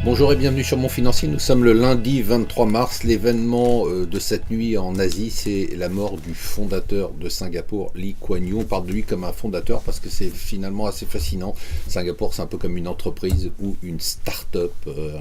Bonjour et bienvenue sur Mon Financier, nous sommes le lundi 23 mars. L'événement de cette nuit en Asie, c'est la mort du fondateur de Singapour, Lee Kuan Yew. On parle de lui comme un fondateur parce que c'est finalement assez fascinant. Singapour, c'est un peu comme une entreprise ou une start-up,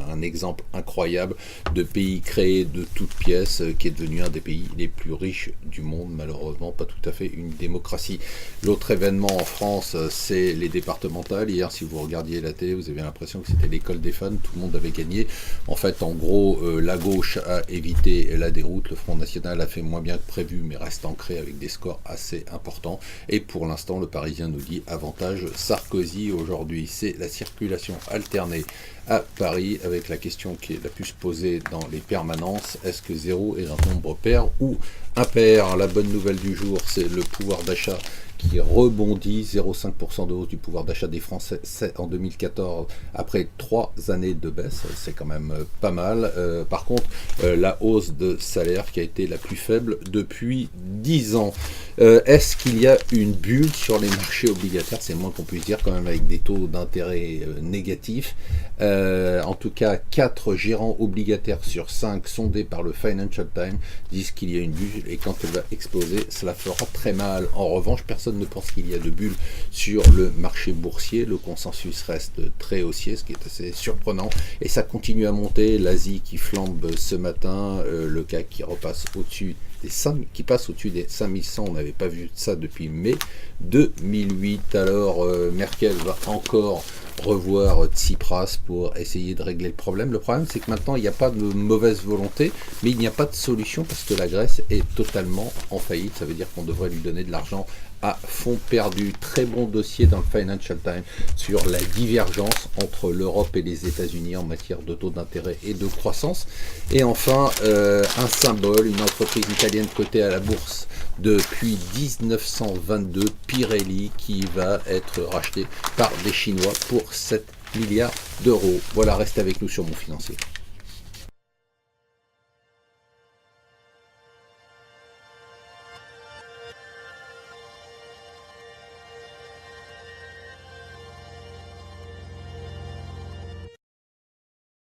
un exemple incroyable de pays créé de toutes pièces, qui est devenu un des pays les plus riches du monde, malheureusement pas tout à fait une démocratie. L'autre événement en France, c'est les départementales. Hier, si vous regardiez la télé, vous avez l'impression que c'était l'école des fans, tout le monde avait gagné. En fait, en gros, la gauche a évité la déroute, le Front National a fait moins bien que prévu, mais reste ancré avec des scores assez importants. Et pour l'instant, le Parisien nous dit avantage Sarkozy. Aujourd'hui, c'est la circulation alternée à Paris, avec la question qui est la plus posée dans les permanences: est-ce que 0 est un nombre pair ou impair? La bonne nouvelle du jour, c'est le pouvoir d'achat qui rebondit, 0,5% de hausse du pouvoir d'achat des Français en 2014 après 3 années de baisse, c'est quand même pas mal. Par contre, la hausse de salaire qui a été la plus faible depuis 10 ans. Est-ce qu'il y a une bulle sur les marchés obligataires? C'est le moins qu'on puisse dire, quand même, avec des taux d'intérêt négatifs. En tout cas, 4 gérants obligataires sur 5 sondés par le Financial Times disent qu'il y a une bulle, et quand elle va exploser, cela fera très mal. En revanche, personne ne pense qu'il y a de bulle sur le marché boursier. Le consensus reste très haussier, ce qui est assez surprenant, et ça continue à monter. L'Asie qui flambe ce matin, le CAC qui repasse au-dessus des 5, qui passe au-dessus des 5100, on n'avait pas vu ça depuis mai 2008. Alors Merkel va encore revoir Tsipras pour essayer de régler le problème. Le problème, c'est que maintenant, il n'y a pas de mauvaise volonté, mais il n'y a pas de solution parce que la Grèce est totalement en faillite. Ça veut dire qu'on devrait lui donner de l'argent à fond perdu. Très bon dossier dans le Financial Times sur la divergence entre l'Europe et les États-Unis en matière de taux d'intérêt et de croissance. Et enfin, un symbole, une entreprise italienne cotée à la bourse depuis 1922, Pirelli, qui va être racheté par des Chinois pour 7 milliards d'euros. Voilà, restez avec nous sur Mon Financier.